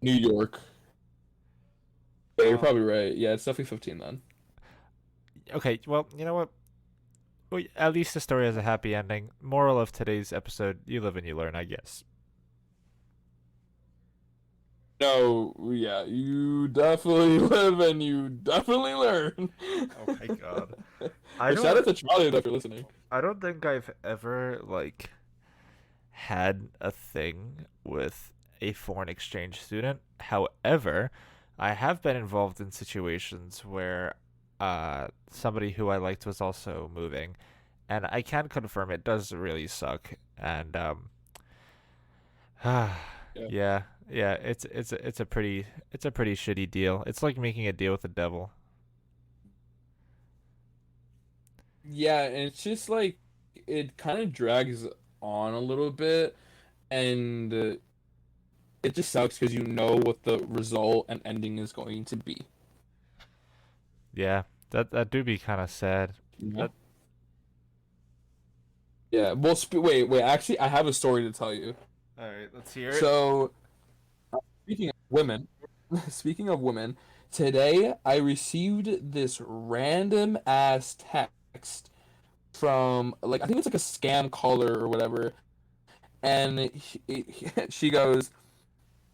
New York. Yeah, you're Uh, probably right. Yeah, it's definitely 15 then. okay, well, you know what? At least the story has a happy ending. Moral of today's episode: you live and you learn, I guess. No, yeah, you definitely live and you definitely learn. Oh my god. I But shout don't out to Charlie though for listening. I don't think I've ever like had a thing with a foreign exchange student. However, I have been involved in situations where somebody who I liked was also moving, and I can confirm it does really suck. And Yeah. yeah, yeah, it's a pretty shitty deal. It's like making a deal with the devil. Yeah, and it's just like it kind of drags on a little bit, and it just sucks because you know what the result and ending is going to be. Yeah, that do be kind of sad. Yeah. That Yeah. Well, wait. Actually, I have a story to tell you. All right, let's hear it. So, speaking of women, speaking of women, today I received this random ass text from like I think it's like a scam caller or whatever, and she goes,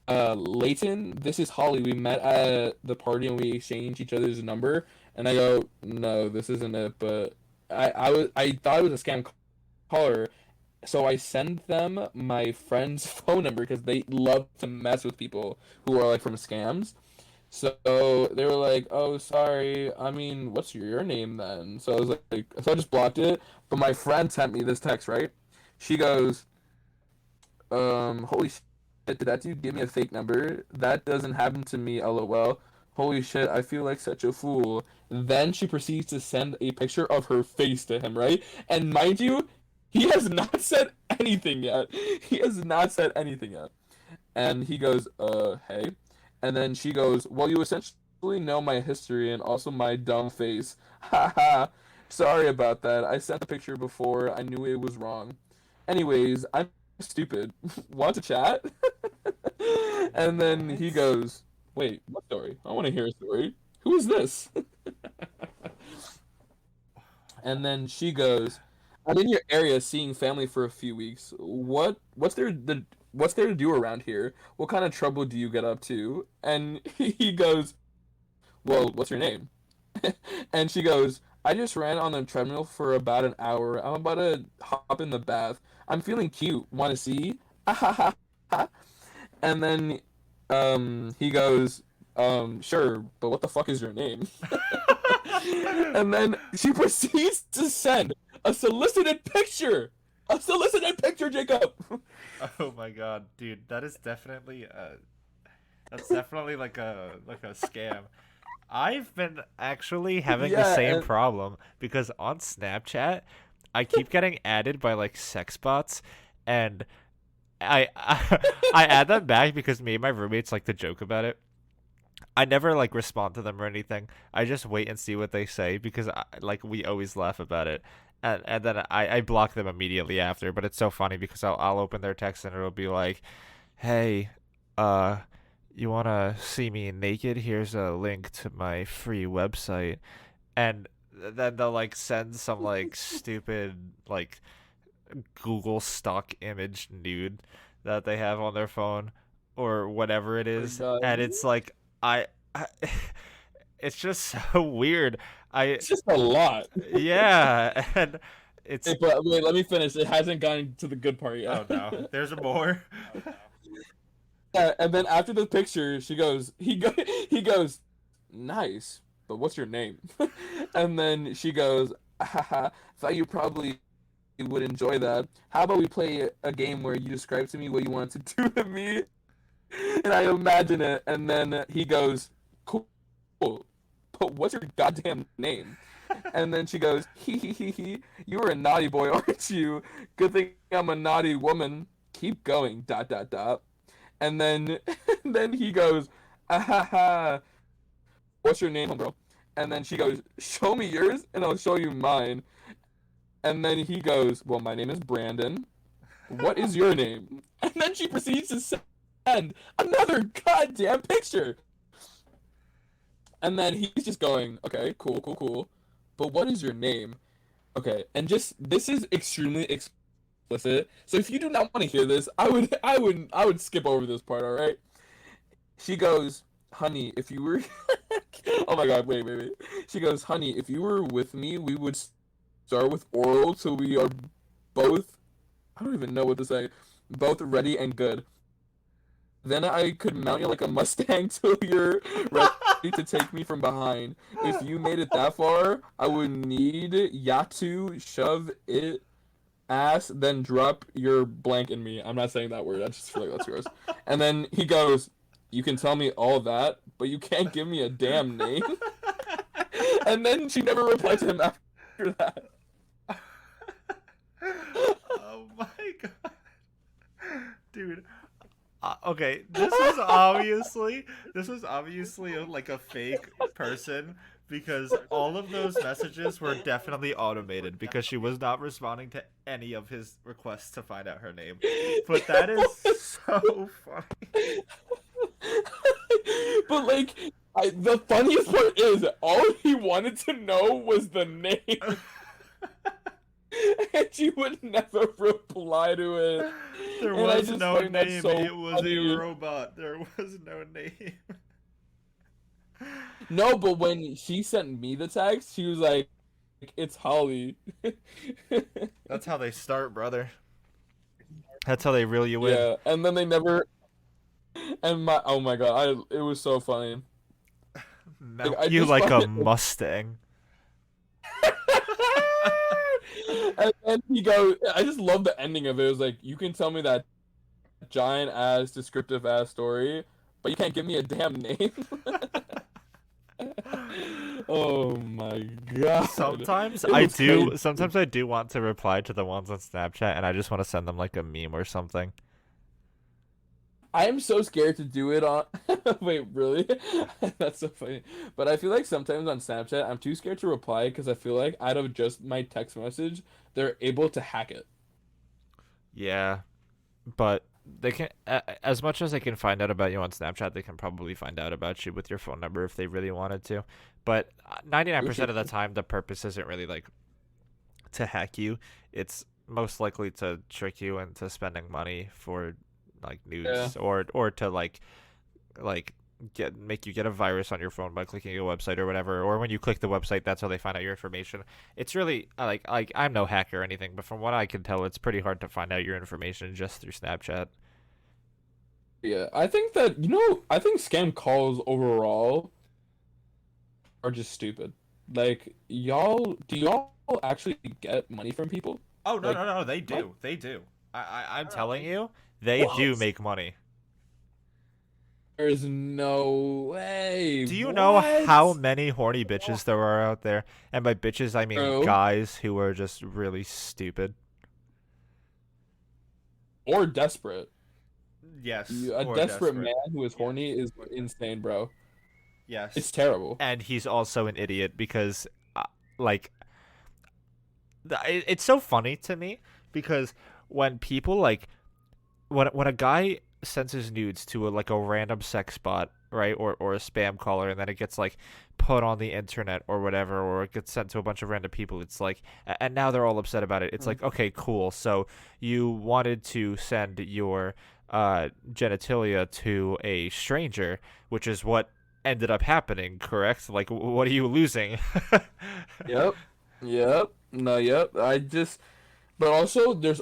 Leighton, this is Holly. We met at the party and we exchanged each other's number. And I go, no, this isn't it. But I thought it was a scam caller, so I sent them my friend's phone number because they love to mess with people who are like from scams. So they were like, "Oh, sorry. I mean, what's your name then?" So I was like, so I just blocked it. But my friend sent me this text, right? She goes, holy shit, did that dude give me a fake number? That doesn't happen to me, lol. Holy shit, I feel like such a fool. Then she proceeds to send a picture of her face to him, right? And mind you, he has not said anything yet. He has not said anything yet. And he goes, hey. And then she goes, well, you essentially know my history and also my dumb face. Haha. Sorry about that. I sent the picture before. I knew it was wrong. Anyways, I'm stupid. Want to chat? And then he What? goes, wait, what story? I want to hear a story. Who is this? And then she goes, I'm in your area seeing family for a few weeks. What's there to do around here? What kind of trouble do you get up to? And he goes, well, what's your name? And she goes, I just ran on the treadmill for about an hour. I'm about to hop in the bath. I'm feeling cute. Want to see? And then he goes, sure, but what the fuck is your name? And then she proceeds to send a solicited picture. A solicited picture, Jacob. Oh my god, dude, that's definitely like a scam. I've been actually having the Yeah, same and problem because on Snapchat, I keep getting added by like Sexbots, and I add them back because me and my roommates like to joke about it. I never like respond to them or anything. I just wait and see what they say because like we always laugh about it. And then I block them immediately after, but it's so funny because I'll open their text and it'll be like, "Hey, uh you want to see me naked? Here's a link to my free website." And then they'll like send some like stupid like Google stock image nude that they have on their phone or whatever it oh my is, god, and it's like I it's just so weird. I it's just a lot. yeah, and it's Hey, but wait, let me finish. It hasn't gotten to the good part oh yet. no, there's more. Yeah, and then after the picture, he goes, nice, but what's your name? And then she goes, haha, thought you probably would enjoy that. How about we play a game where you describe to me what you want to do to me? And I imagine it, and then he goes, cool, but what's your goddamn name? And then she goes, hee hee hee hee, you were a naughty boy, aren't you? Good thing I'm a naughty woman. keep going, dot, dot, dot. And then, then he goes, ah, ha, ha, what's your name, bro? And then she goes, show me yours, and I'll show you mine. And then he goes, well, my name is Brandon. What is your name? And then she proceeds to send another goddamn picture. And then he's just going, okay, cool, cool, cool. But what is your name? Okay, and just this is extremely explicit. So if you do not want to hear this, I would skip over this part, all right? She goes, honey, if you were oh my god, wait. She goes, honey, if you were with me, we would start with oral so we are both, I don't even know what to say, both ready and good. Then I could mount you like a Mustang till you're ready to take me from behind. If you made it that far, I would need ya to shove it ass, then drop your blank in me. I'm not saying that word. I just feel like that's yours. And then he goes, you can tell me all that, but you can't give me a damn name. And then she never replied to him after that. Oh my god. Dude. Okay, this was obviously like a fake person, because all of those messages were definitely automated because she was not responding to any of his requests to find out her name. But that is so funny. But like, the funniest part is all he wanted to know was the name. And she would never reply to it. There And I was just no find that name. so It was funny. a robot. There was no name. No, but when she sent me the text, she was like, it's Holly. That's how they start, brother. That's how they reel you in. Yeah, and then they never. And my oh my god, it was so funny. Mount I you just like find a it. Mustang. And then he goes, I just love the ending of it. It was like, you can tell me that giant ass, descriptive ass story, but you can't give me a damn name. Oh my god. Sometimes It I was do. crazy. Sometimes I do want to reply to the ones on Snapchat, and I just want to send them like a meme or something. I am so scared to do it on. Wait, really? That's so funny. But I feel like sometimes on Snapchat, I'm too scared to reply because I feel like out of just my text message, they're able to hack it. Yeah, but they can, as much as they can find out about you on Snapchat, they can probably find out about you with your phone number if they really wanted to. But 99% of the time, the purpose isn't really like to hack you. It's most likely to trick you into spending money for like Yeah. nudes, or to like make you get a virus on your phone by clicking a website or whatever, or when you click the website, that's how they find out your information. It's really like I'm no hacker or anything, but from what I can tell, it's pretty hard to find out your information just through Snapchat. Yeah. I think that, I think scam calls overall are just stupid. Like, do y'all actually get money from people? Oh no, Like, no, no, they my, do, they do. I'm telling you, they do what? make money. There's no way. Do you know What? how many horny bitches there are out there? And by bitches, I mean Bro. guys who are just really stupid. Or desperate. Yes, A or desperate desperate. man who is horny is insane, bro. It's Yes. terrible. And he's also an idiot because, like, it's so funny to me because when people like when a guy sends his nudes to like a random sex bot, right, or a spam caller, and then it gets like put on the internet or whatever, or it gets sent to a bunch of random people, it's like, and now they're all upset about it. It's like, okay, cool, so you wanted to send your genitalia to a stranger, which is what ended up happening, correct? Like, what are you losing? Yep. Yep. No, yep. But also, there's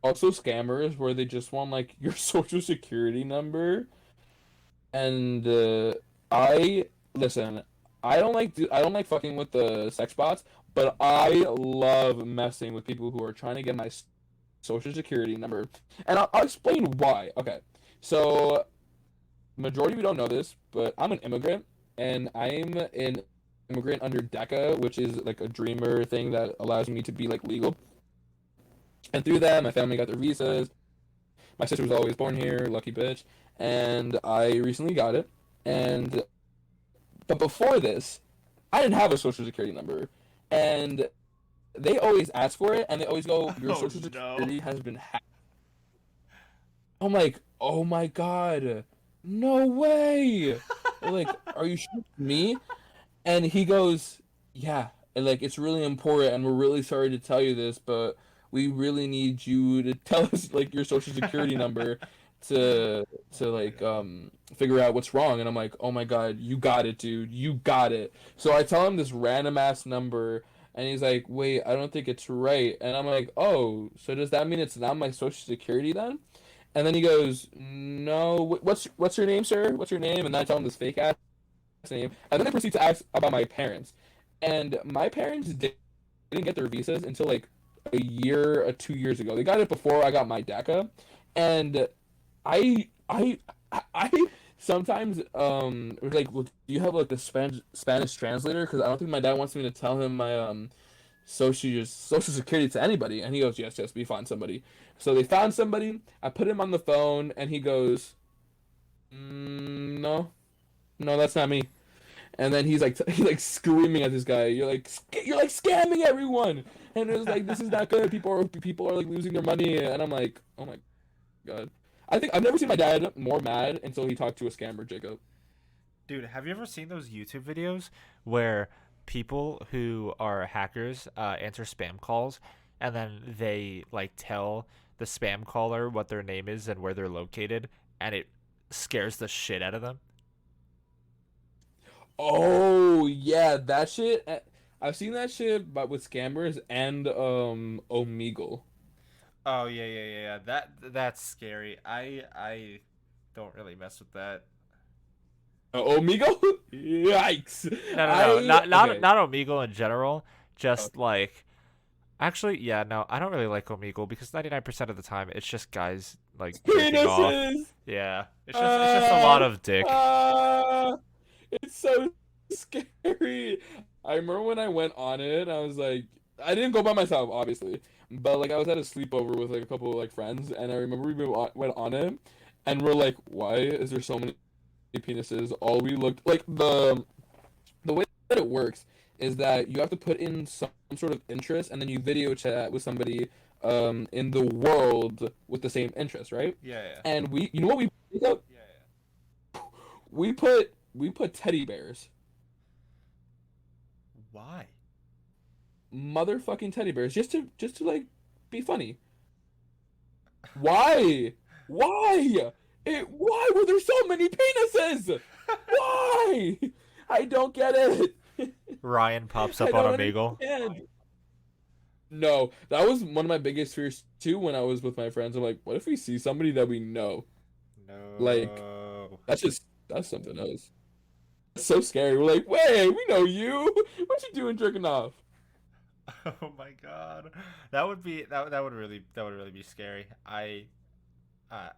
also scammers where they just want like your social security number. And I listen. I don't like fucking with the sex bots, but I love messing with people who are trying to get my social security number, and I'll explain why. Okay, so majority of you don't know this, but I'm an immigrant, and I'm an immigrant under DECA, which is like a dreamer thing that allows me to be like legal. And through that, my family got their visas. My sister was always born here, lucky bitch. And I recently got it. And but before this, I didn't have a social security number. And they always ask for it, and they always go, "Your Oh social no. security has been hacked." I'm like, "Oh my God, no way!" They're like, "Are you sure it's me?" And he goes, "Yeah, and like it's really important, and we're really sorry to tell you this, but we really need you to tell us like your social security number to Oh my like god. figure out what's wrong." And I'm like, "Oh my God, you got it, dude. You got it." So I tell him this random ass number, and he's like, "Wait, I don't think it's right." And I'm like, "Oh, so does that mean it's not my social security then?" And then he goes, "No, what's your name, sir? What's your name?" And then I tell him this fake ass name, and then they proceed to ask about my parents. And my parents didn't get their visas until like a year or 2 years ago. They got it before I got my DACA, and I I I sometimes was like, well, do you have like the Spanish translator? Because I don't think my dad wants me to tell him my social security to anybody. And he goes, yes, yes, we found somebody. So they found somebody. I put him on the phone, and he goes, no, no, that's not me. And then he's like screaming at this guy. You're like scamming everyone. And it was like this is not good. People are like losing their money. And I'm like, oh my God. I think I've never seen my dad more mad until he talked to a scammer, Jacob. Dude, have you ever seen those YouTube videos where people who are hackers answer spam calls and then they like tell the spam caller what their name is and where they're located and it scares the shit out of them? Oh yeah, that shit. I've seen that shit, but with scammers and Omegle. Oh yeah. That's scary. I don't really mess with that. Omegle? Yikes! No. I Not okay. Omegle in general. Uh, Just like actually, yeah, no, I don't really like Omegle because 99% of the time it's just guys like jerking off. Penises. Yeah, it's just a lot Uh, of dick. it's so scary. I remember when I went on it, I was like, I didn't go by myself, obviously, but like I was at a sleepover with like a couple of like friends, and I remember went on it, and we're like, why is there so many penises? All we looked like the way that it works is that you have to put in some sort of interest, and then you video chat with somebody in the world with the same interest, right? Yeah. And you know what Yeah. we put teddy bears, Why? motherfucking teddy bears, just to like be funny. Why? Why? Why were there so many penises? Why? I don't get it. Ryan pops I up on don't Omegle. understand. No, that was one of my biggest fears too when I was with my friends. I'm like, what if we see somebody that we know? Like, No. that's something else. It's so scary. We're like, wait, we know you. What you doing jerking off? Oh my god. That would really be scary. Uh, uh,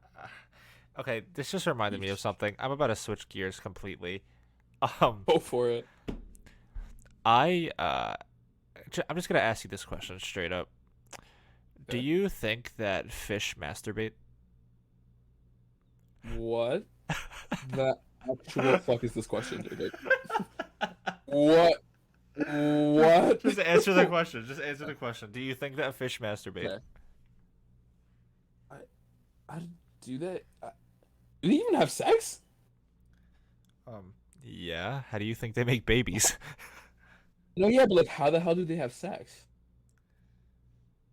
okay, this just reminded me of something. I'm about to switch gears completely. Um Go for it. I I'm just going to ask you this question straight up. Do Okay. you think that fish masturbate? What the actual fuck is this question, Jacob? What? What? Just answer the question. Just answer the question. Do you think that fish masturbate? Okay. I I do that. Do they even have sex? Yeah. How do you think they make babies? No, yeah, but like, how the hell do they have sex?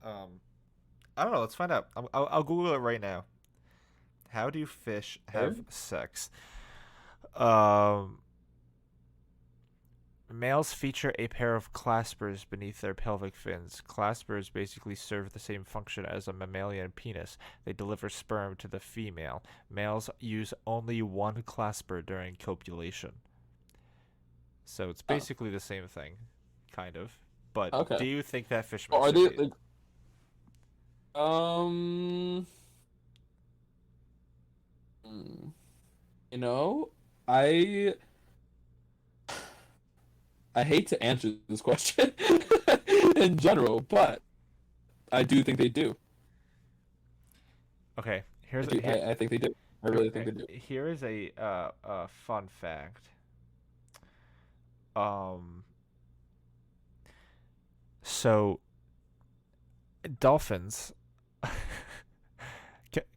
um, I don't know. Let's find out. I'll Google it right now. How do fish Okay. have sex? Um, Males feature a pair of claspers beneath their pelvic fins. Claspers basically serve the same function as a mammalian penis. They deliver sperm to the female. Males use only one clasper during copulation. So it's Oh, basically the same thing, kind of. But do okay. you think that fish Are they masturbate? like um? hmm, You know, I I hate to answer this question in general, but I do think they do. Okay, Here's I think they do. I really think they do. here is a fun fact. Um, so dolphins.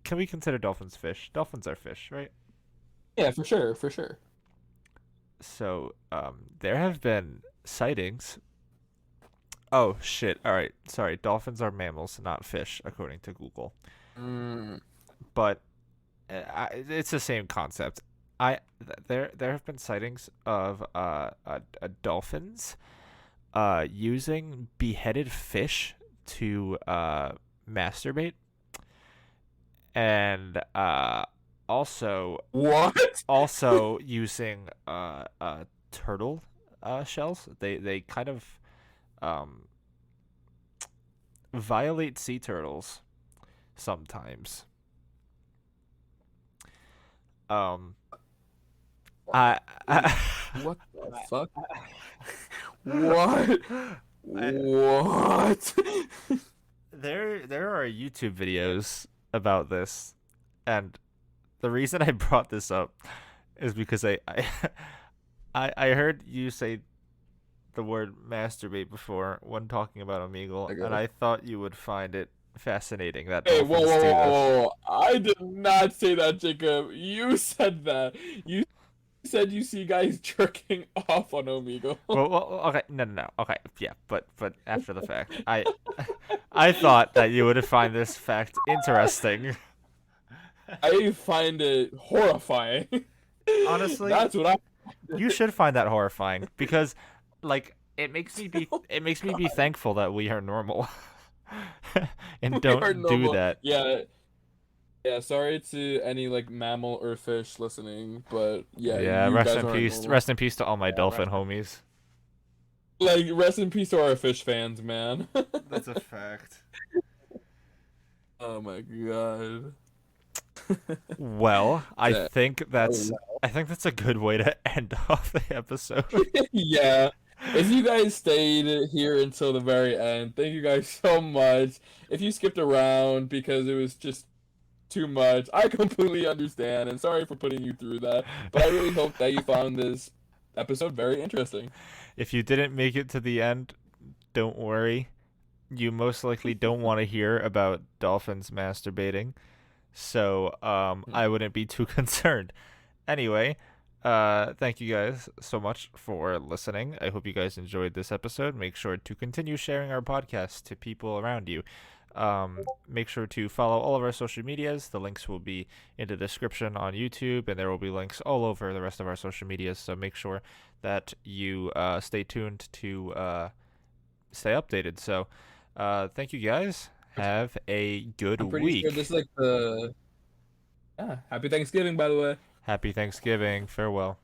Can we consider dolphins fish? Dolphins are fish, right? Yeah, for sure, for sure. So there have been sightings. Oh shit! All right, sorry. Dolphins are mammals, not fish, according to Google. Mm, But it's the same concept. There have been sightings of dolphins using beheaded fish to masturbate, and also what? using turtle shells. They kind of um, violate sea turtles sometimes. Um, I, Wait, I, what the fuck? What? I What? there are YouTube videos about this, and the reason I brought this up is because I heard you say the word masturbate before when talking about Omegle, and Okay. I thought you would find it fascinating that Hey, whoa, dolphins whoa, do whoa, this. whoa, whoa. I did not say that, Jacob. You said that. You said you see guys jerking off on Omegle. Okay, no. Okay, yeah, but after the fact, I thought that you would find this fact interesting. I find it horrifying. Honestly, That's what I. you should find that horrifying because, like, Oh it makes me God, be thankful that we are normal, and we are don't do normal. that. Yeah, yeah. Sorry to any like mammal or fish listening, but yeah, Yeah, you guys aren't normal. rest in peace to all my dolphin homies. Like, rest in peace to our fish fans, man. That's a fact. Oh my God. Well, That- oh, I think that's a good way to end off the episode. yeah. If you guys stayed here until the very end, thank you guys so much. If you skipped around because it was just too much, I completely understand and sorry for putting you through that. But I really hope that you found this episode very interesting. If you didn't make it to the end, don't worry. You most likely don't want to hear about dolphins masturbating, so I wouldn't be too concerned. Anyway, thank you guys so much for listening. I hope you guys enjoyed this episode. Make sure to continue sharing our podcast to people around you. Make sure to follow all of our social medias. The links will be in the description on YouTube, and there will be links all over the rest of our social medias. So make sure that you stay tuned to stay updated. So, thank you guys. Have a good I'm pretty sure week. this is like the happy Thanksgiving, by the way. Happy Thanksgiving. Farewell.